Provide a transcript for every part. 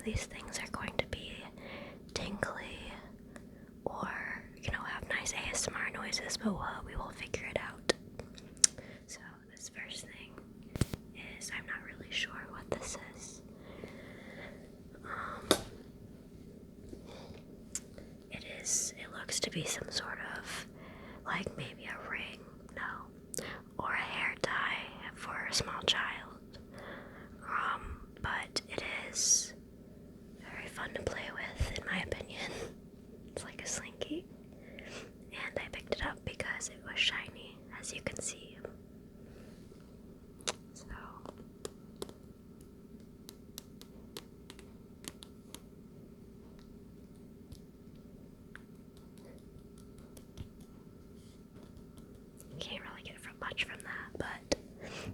of these things are going to be tingly or, have nice ASMR noises, but we will figure it out. So this first thing is, I'm not really sure what this is. It looks to be some sort of, like maybe a ring, no, or a hair tie for a small child. But it is very fun to play with, in my opinion. It's like a slinky, and I picked it up because it was shiny, as you can see. So can't really get much from that, but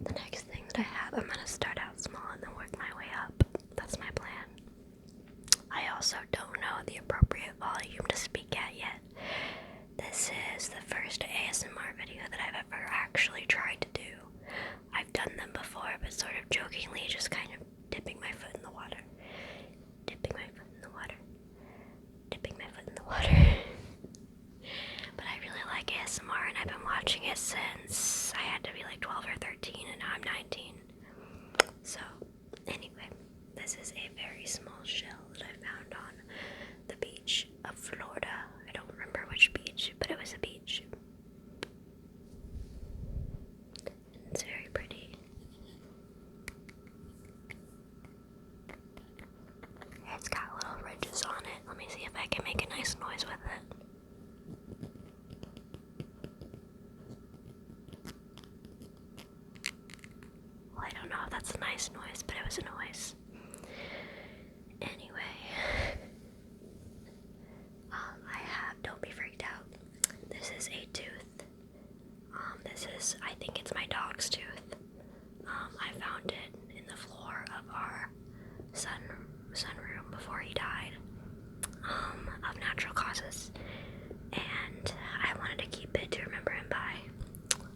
the next thing that I have, I'm going to start out small and then work my way up. That's my plan. I also don't know the appropriate volume to speak at yet. This is the first ASMR video that I've ever actually tried to do. I've done them before, but sort of jokingly, just kind of dipping my foot in the water. Dipping my foot in the water. Dipping my foot in the water. But I really like ASMR, and I've been watching it since I had to be like 12 or 13, and now I'm 19. So, anyway, this is a very small shell that I found on the beach of Florida. I don't remember which beach, but it was a beach. And it's very pretty. It's got little ridges on it. Let me see if I can make a nice noise with it. Well, I don't know if that's a nice noise, but it was a noise. Anyway, don't be freaked out. This is a tooth. I think it's my dog's tooth. I found it in the floor of our sunroom before he died, of natural causes. And I wanted to keep it to remember him by.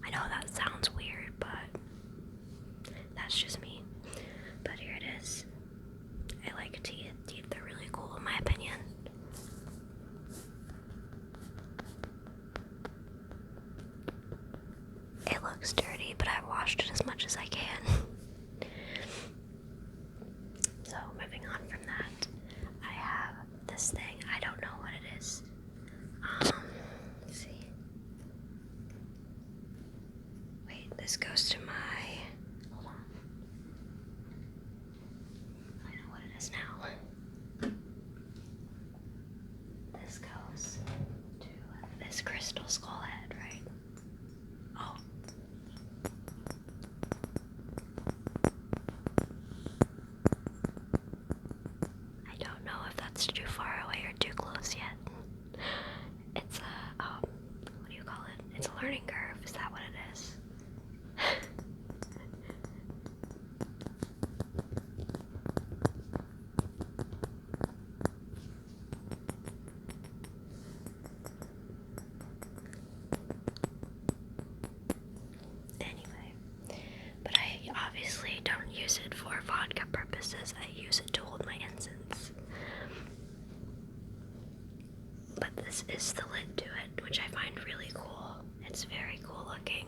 I know that sounds weird, but that's just me. But here it is. I like teeth. Teeth are really cool in my opinion. It looks dirty, but I've washed it as much as I can. So moving on from that, I have this thing. I don't know what it is. Let's see. Wait, this goes to my... Hold on. I know what it is now. This goes to this crystal skull head, right? Oh. I don't know if that's too far away or too close yet. It's what do you call it? It's a learning curve. Is that what it is? Anyway, but I obviously don't use it for vodka purposes. I use it to hold my incense. But this is the lid to it, which I find really cool. It's very cool looking.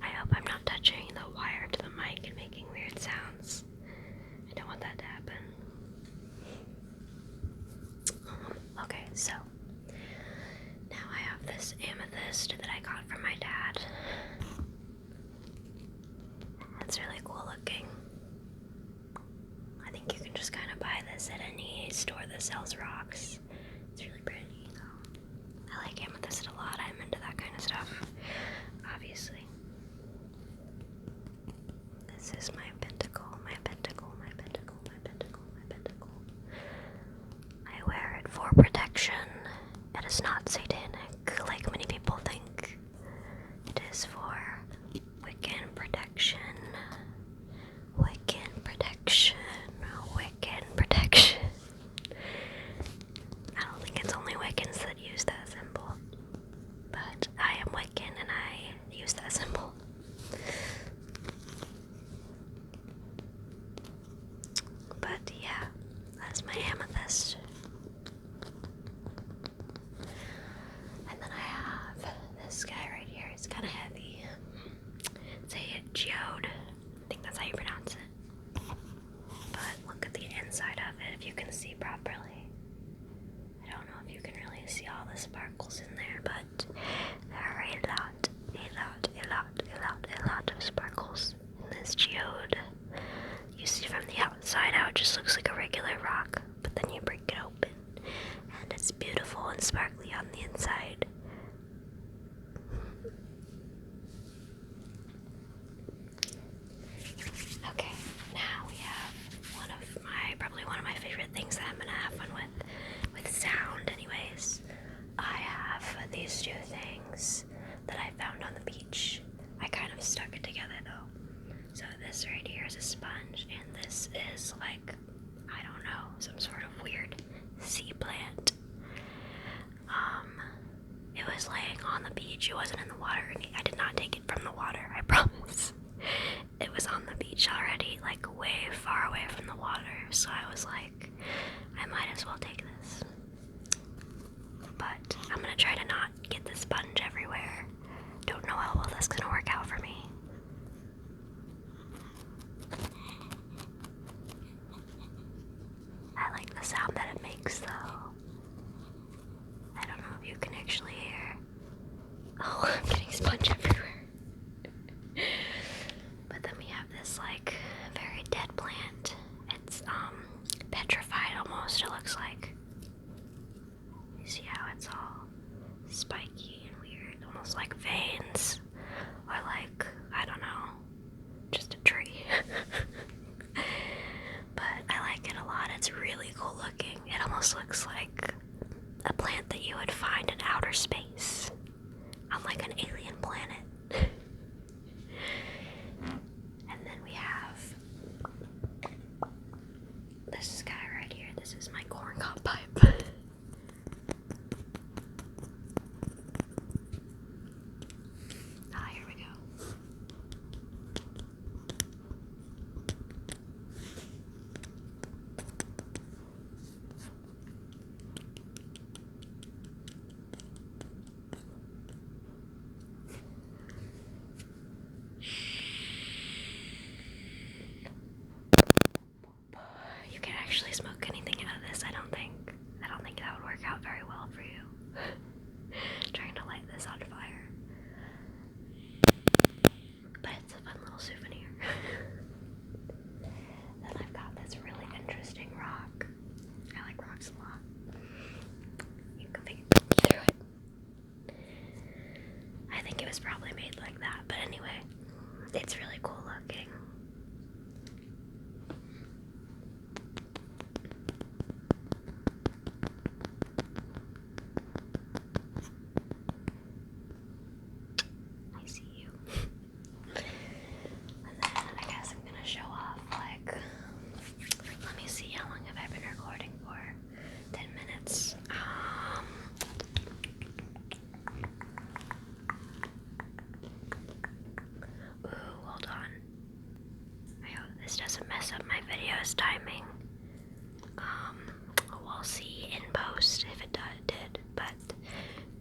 I hope I'm not touching the wire to the mic and making weird sounds. I don't want that to happen. Okay, so now I have this amethyst that I got from my dad. It's really cool looking. I think you can just kind of buy this at any store that sells rocks. It's really pretty. I like amethyst a lot. I'm into that kind of stuff, obviously. This is my pentacle, my pentacle, my pentacle, my pentacle, my pentacle. I wear it for protection. It is not satanic, like many people think. It is for Wiccan protection. Wiccan protection. Wiccan protection. That's my amethyst. And then I have this guy right here. It's kind of heavy. It's a geode. I think that's how you pronounce it. But look at the inside of it if you can see properly. I don't know if you can really see all the sparkles in there, but there are a lot of sparkles in this geode. You see from the outside how it just looks like a regular rock, but then you break it open, and it's beautiful and sparkly on the inside. Okay, now we have probably one of my favorite things that I'm gonna have fun with sound anyways. I have these two things that I found on the beach. I kind of stuck it together though. So this right here is a sponge, and this is like, I don't know, some sort of weird sea plant. It was laying on the beach. It wasn't in the water, and I did not take it from the water, I promise. It was on the beach already, like way far away from the water, so I was like, I might as well take this. But I'm gonna try to not get the sponge everywhere. Don't know how well that's gonna work out for me. I like the sound that it makes though. I don't know if you can actually hear. Oh, I'm getting sponge everywhere. But then we have this like very dead plant. It's petrified almost, it looks like. You see how it's all spiky and weird, almost like veins. Or like, I don't know, just a tree. But I like it a lot. It's really cool looking. It almost looks like a plant that you would find in outer space on like an alien planet. And then we have this guy right here. This is my corncob pipe. Here we go. You can't actually smoke anything out of this, I don't think. I don't think that would work out very well for you. Trying to light this on fire. But it's a fun little souvenir. Then I've got this really interesting rock. I like rocks a lot. You can think through it. I think it was probably made like that, but anyway, it's really cool looking. I see you. And then I guess I'm gonna show off, like, let me see, how long have I been recording for? 10 minutes. Ooh, hold on. I hope this doesn't mess up my video's timing. We'll see in post if it did, but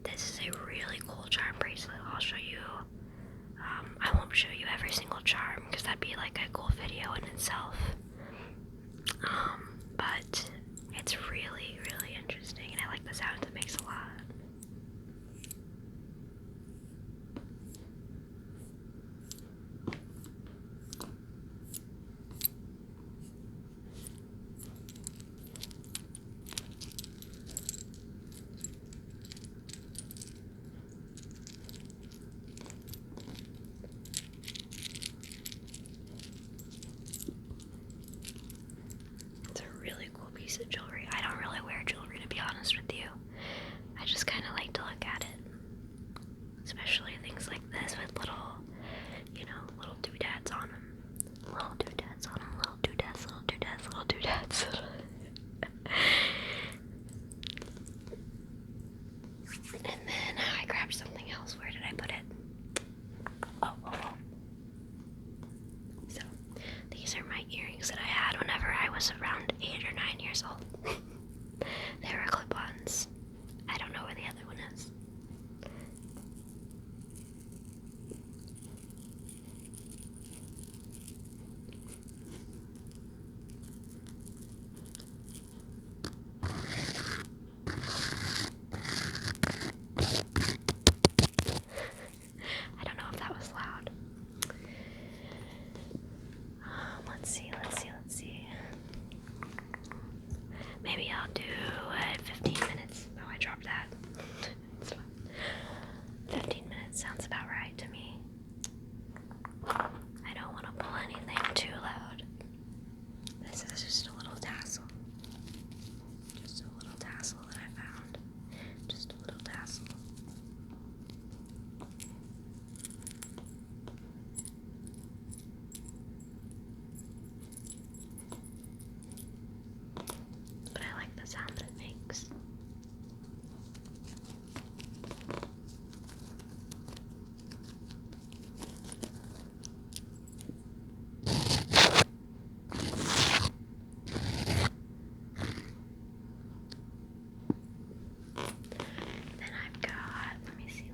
this is a really cool charm bracelet. I'll show you. I won't show you every single charm because that'd be like a cool video in itself. But it's really, really interesting, and I like the sound it makes a lot. tassel. There are clip-ons. I don't know where the other one is. I don't know if that was loud. Let's see. Maybe I'll do 15 minutes. Oh, I dropped that. It's fine. 15 minutes sounds about right to me. I don't want to pull anything too loud. This is just a little tassel. Just a little tassel that I found. Just a little tassel. But I like the sound that it makes. Then I've got, let me see.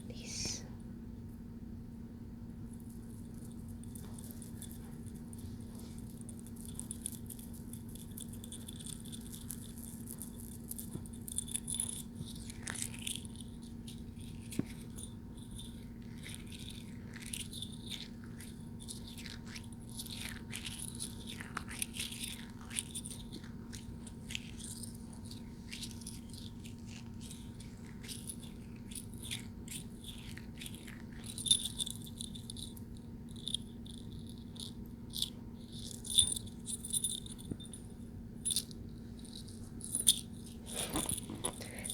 These.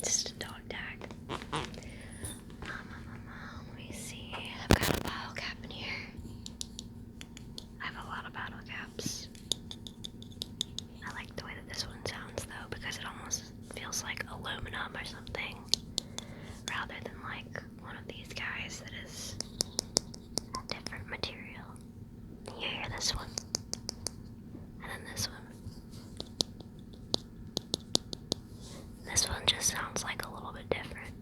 Just a dog tag. Let me see. I've got a bottle cap in here. I have a lot of bottle caps. I like the way that this one sounds though, because it almost feels like aluminum or something, rather than like one of these guys that is a different material. You hear this one, and then this one. This one just sounds like a little bit different.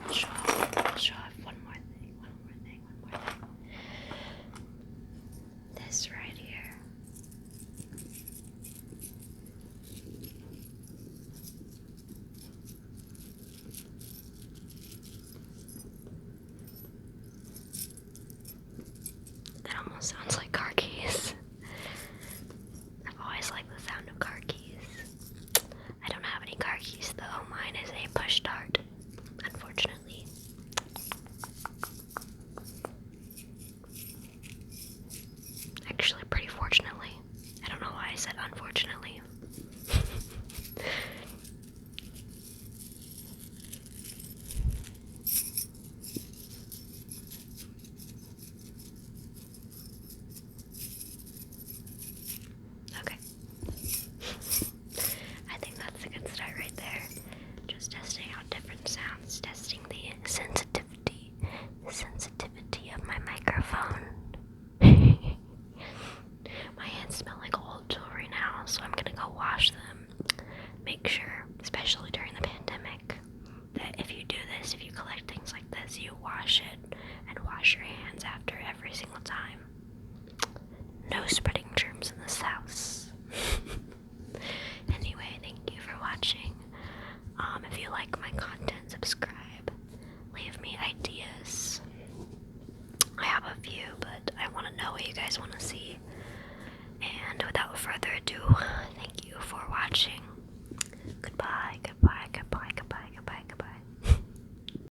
I'll show off one more thing. This right here. That almost sounds like car keys. I've always liked the sound of car keys. I don't have any car keys though. Mine is a push start, unfortunately. Actually, pretty fortunately. I don't know why I said unfortunately. Okay. I think that's a good start right there. Just testing out different sounds, testing the sensitivity of my microphone. My hands smell like old jewelry now, so I'm gonna go wash them. Make sure, especially during the pandemic, that if you do this, if you collect things like this, you wash it and wash your hands after every single time. No spreading germs in this house. Anyway, thank you for watching. If you like my content, subscribe. Leave me ideas. I have a few, but I want to know what you guys want to see. And without further ado, thank you for watching. Goodbye.